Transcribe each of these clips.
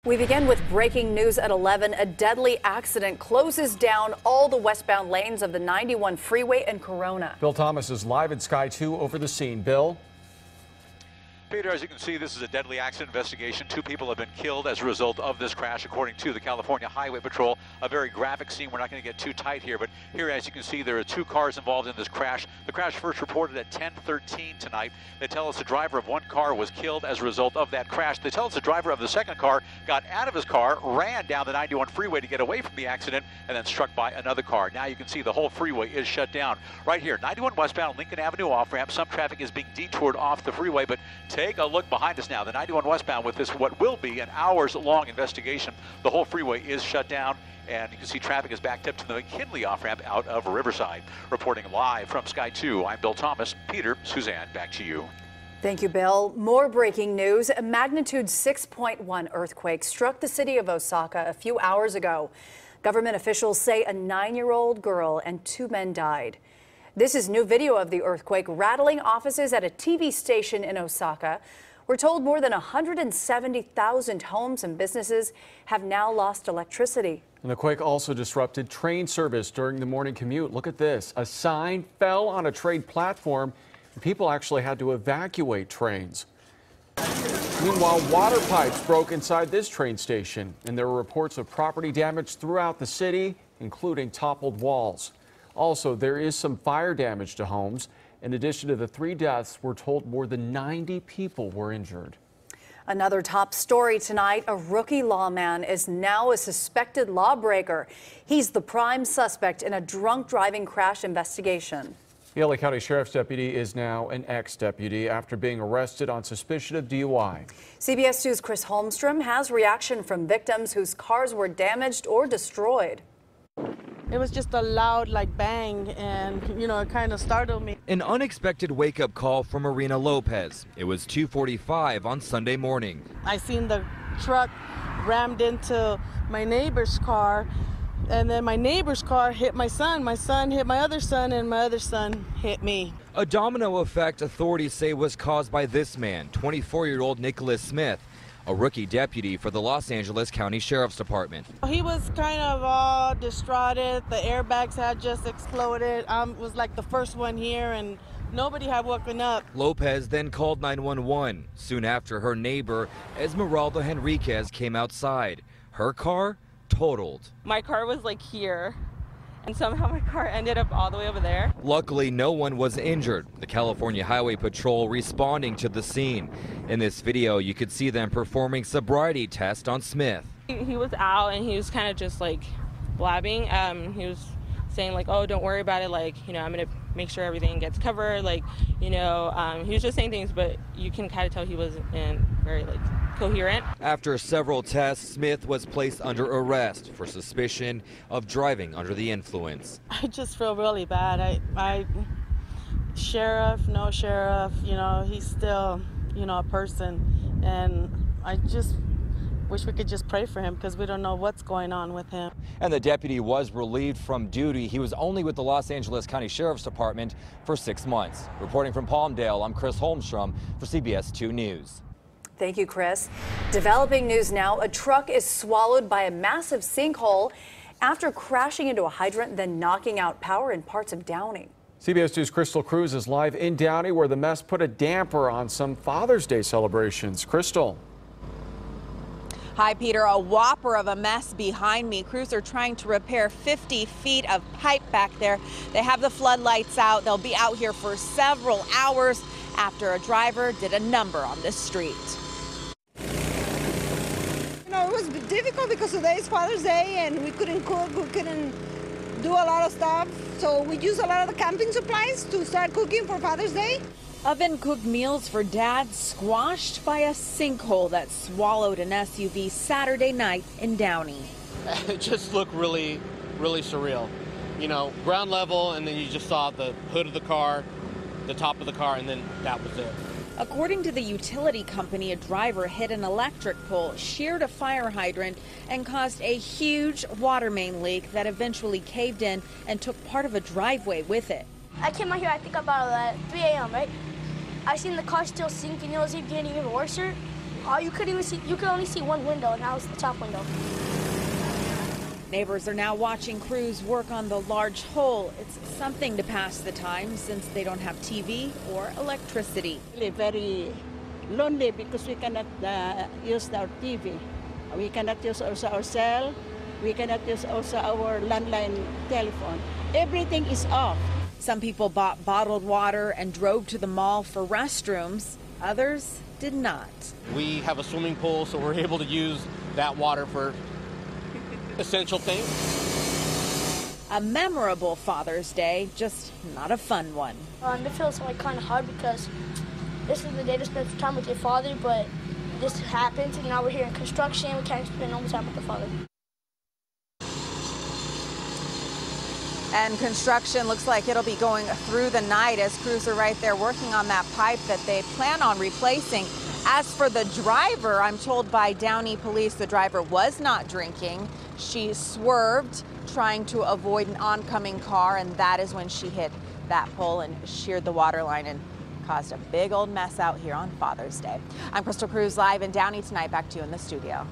We begin with breaking news at 11. A deadly accident closes down all the westbound lanes of the 91 freeway in Corona. Bill Thomas is live at Sky 2 over the scene. Bill? Peter, as you can see, this is a deadly accident investigation. 2 people have been killed as a result of this crash, according to the California Highway Patrol. A very graphic scene. We're not going to get too tight here, but here, as you can see, there are 2 cars involved in this crash. The crash first reported at 10:13 tonight. They tell us the driver of one car was killed as a result of that crash. They tell us the driver of the second car got out of his car, ran down the 91 freeway to get away from the accident, and then struck by another car. Now you can see the whole freeway is shut down. Right here, 91 westbound Lincoln Avenue off-ramp. Some traffic is being detoured off the freeway, but take a look behind us now. The 91 westbound with this what will be an hours-long investigation. The whole freeway is shut down, and you can see traffic is backed up to the McKinley off-ramp out of Riverside. Reporting live from Sky 2, I'm Bill Thomas. Peter, Suzanne, back to you. Thank you, Bill. More breaking news. A magnitude 6.1 earthquake struck the city of Osaka a few hours ago. Government officials say a 9-year-old girl and 2 men died. This is new video of the earthquake rattling offices at a TV station in Osaka. We're told more than 170,000 homes and businesses have now lost electricity. And the quake also disrupted train service during the morning commute. Look at this. A sign fell on a train platform, and people actually had to evacuate trains. Meanwhile, water pipes broke inside this train station, and there were reports of property damage throughout the city, including toppled walls. Also, there is some fire damage to homes. In addition to the 3 deaths, we're told more than 90 people were injured. Another top story tonight, a rookie lawman is now a suspected lawbreaker. He's the prime suspect in a drunk driving crash investigation. The LA County Sheriff's deputy is now an ex-deputy after being arrested on suspicion of DUI. CBS 2's Chris Holmstrom has reaction from victims whose cars were damaged or destroyed. It was just a loud bang, and it kind of startled me. An unexpected wake-up call from Marina Lopez. It was 2:45 on Sunday morning. I seen the truck rammed into my neighbor's car, and then my neighbor's car hit my son hit my other son, and my other son hit me. A domino effect authorities say was caused by this man, 24-year-old Nicholas Smith, a rookie deputy for the Los Angeles County Sheriff's Department. He was kind of all distraught. The airbags had just exploded. I was like the first one here, and nobody had woken up. Lopez then called 911. Soon after, her neighbor, Esmeralda Henriquez, came outside. Her car totaled. My car was here, and somehow my car ended up all the way over there. Luckily, no one was injured. The California Highway Patrol responding to the scene. In this video, you could see them performing sobriety test on Smith. He was out, and he was kind of just blabbing. He was saying oh, don't worry about it. I'm gonna make sure everything gets covered. He was just saying things, but you can kind of tell he wasn't very coherent. After several tests, Smith was placed under arrest for suspicion of driving under the influence. I just feel really bad. Sheriff, no sheriff, he's still, a person, and I just wish we could just pray for him because we don't know what's going on with him. And the deputy was relieved from duty. He was only with the Los Angeles County Sheriff's Department for 6 months. Reporting from Palmdale, I'm Chris Holmstrom for CBS 2 News. Thank you, Chris. Developing news now. A truck is swallowed by a massive sinkhole after crashing into a hydrant, then knocking out power in parts of Downey. CBS 2's Crystal Cruz is live in Downey, where the mess put a damper on some Father's Day celebrations. Crystal. Hi, Peter. A whopper of a mess behind me. Crews are trying to repair 50 feet of pipe back there. They have the floodlights out. They'll be out here for several hours after a driver did a number on this street. It was difficult because today is Father's Day and we couldn't cook, we couldn't do a lot of stuff. So we used a lot of the camping supplies to start cooking for Father's Day. Oven-cooked meals for Dad squashed by a sinkhole that swallowed an SUV Saturday night in Downey. It just looked really, really surreal. Ground level, and then you just saw the hood of the car, the top of the car, and then that was it. According to the utility company, a driver hit an electric pole, sheared a fire hydrant, and caused a huge water main leak that eventually caved in and took part of a driveway with it. I came out here, I think about 3 a.m., right? I seen the car still sinking. It was getting even worse. You could only see one window, and that was the top window. Neighbors are now watching crews work on the large hole. It's something to pass the time since they don't have TV or electricity. Really very lonely because we cannot use our TV. We cannot use also our cell. We cannot use also our landline telephone. Everything is off. Some people bought bottled water and drove to the mall for restrooms. Others did not. We have a swimming pool, so we're able to use that water for essential things. A memorable Father's Day, just not a fun one. It feels like kind of hard because this is the day to spend time with your father, but this happened, and now we're here in construction. We can't spend no time with the father. And construction looks like it'll be going through the night as crews are right there working on that pipe that they plan on replacing. As for the driver, I'm told by Downey police the driver was not drinking. She swerved, trying to avoid an oncoming car, and that is when she hit that pole and sheared the water line and caused a big old mess out here on Father's Day. I'm Crystal Cruz live in Downey tonight. Back to you in the studio.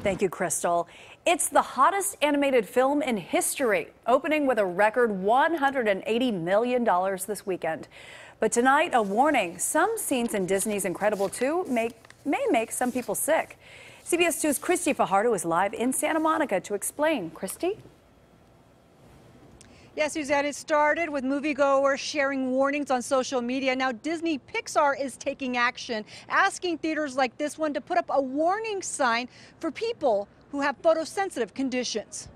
Thank you, Crystal. It's the hottest animated film in history, opening with a record $180 million this weekend. But tonight, a warning. Some scenes in Disney's Incredible 2 may make some people sick. CBS 2's Christy Fajardo is live in Santa Monica to explain. Christy? Yes, Suzanne, it started with moviegoers sharing warnings on social media. Now Disney Pixar is taking action, asking theaters like this one to put up a warning sign for people who have photosensitive conditions.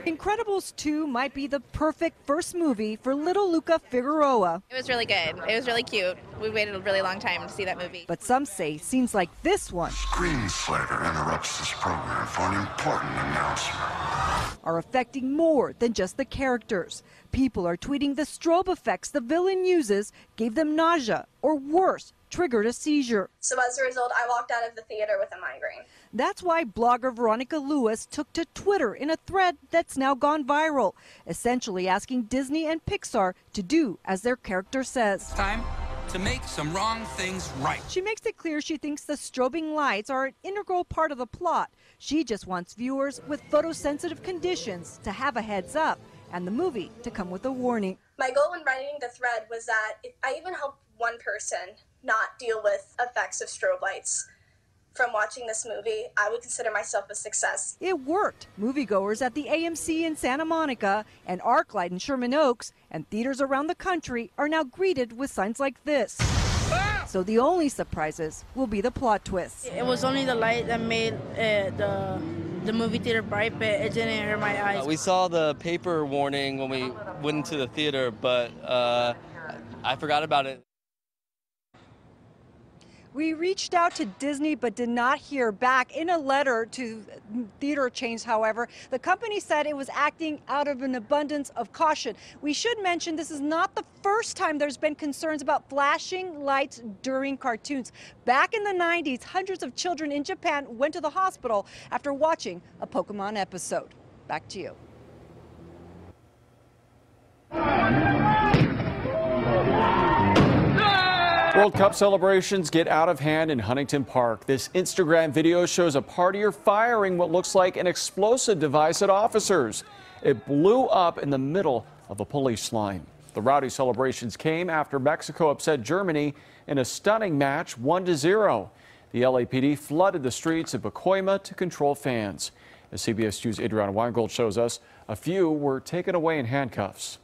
Incredibles 2 might be the perfect first movie for little Luca Figueroa. It was really good. It was really cute. We waited a really long time to see that movie. But some say scenes like this one Screenslaver interrupts this program for an important announcement. Are affecting more than just the characters. People are tweeting the strobe effects the villain uses gave them nausea, or worse, triggered a seizure. So as a result, I walked out of the theater with a migraine. That's why blogger Veronica Lewis took to Twitter in a thread that's now gone viral, essentially asking Disney and Pixar to do as their character says. Time to make some wrong things right. She makes it clear she thinks the strobing lights are an integral part of the plot. She just wants viewers with photosensitive conditions to have a heads up and the movie to come with a warning. My goal when writing the thread was that if I even help one person not deal with effects of strobe lights from watching this movie, I would consider myself a success. It worked. Moviegoers at the AMC in Santa Monica and ArcLight in Sherman Oaks and theaters around the country are now greeted with signs like this. So the only surprises will be the plot twists. It was only the light that made the movie theater bright, but it didn't hurt my eyes. We saw the paper warning when we went into the theater, but I forgot about it. We reached out to Disney but did not hear back. In a letter to theater chains, however, the company said it was acting out of an abundance of caution. We should mention this is not the first time there's been concerns about flashing lights during cartoons. Back in the 90s, hundreds of children in Japan went to the hospital after watching a Pokemon episode. Back to you. World Cup celebrations get out of hand in Huntington Park. This Instagram video shows a partier firing what looks like an explosive device at officers. It blew up in the middle of a police line. The rowdy celebrations came after Mexico upset Germany in a stunning match 1-0. The LAPD flooded the streets of Pacoima to control fans. As CBS 2's Adriana Weingold shows us, a few were taken away in handcuffs.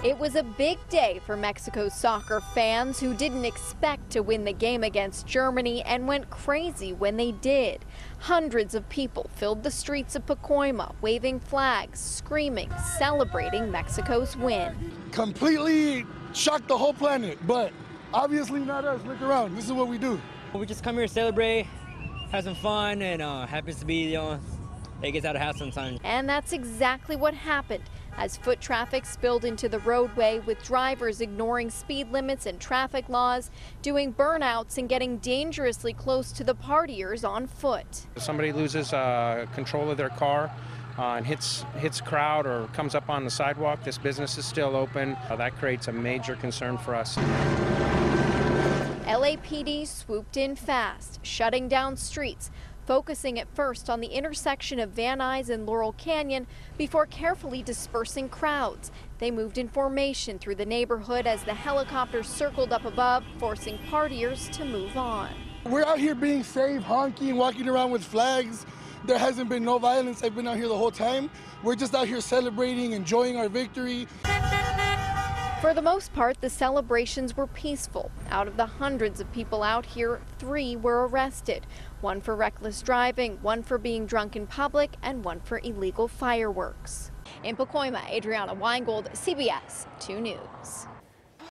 It was a big day for Mexico's soccer fans who didn't expect to win the game against Germany and went crazy when they did. Hundreds of people filled the streets of Pacoima, waving flags, screaming, celebrating Mexico's win. Completely shocked the whole planet, but obviously not us. Look around. This is what we do. We just come here to celebrate, have some fun, and happens to be, it gets out of hand sometimes. And that's exactly what happened as foot traffic spilled into the roadway, with drivers ignoring speed limits and traffic laws, doing burnouts and getting dangerously close to the partiers on foot. If somebody loses control of their car and hits crowd or comes up on the sidewalk, this business is still open. That creates a major concern for us. LAPD swooped in fast, shutting down streets, focusing at first on the intersection of Van Nuys and Laurel Canyon before carefully dispersing crowds. They moved in formation through the neighborhood as the helicopters circled up above, forcing partiers to move on. We're out here being safe, honking, walking around with flags. There hasn't been no violence. I've been out here the whole time. We're just out here celebrating, enjoying our victory. For the most part, the celebrations were peaceful. Out of the hundreds of people out here, 3 were arrested. 1 for reckless driving, 1 for being drunk in public, and 1 for illegal fireworks. In Pacoima, Adriana Weingold, CBS 2 News.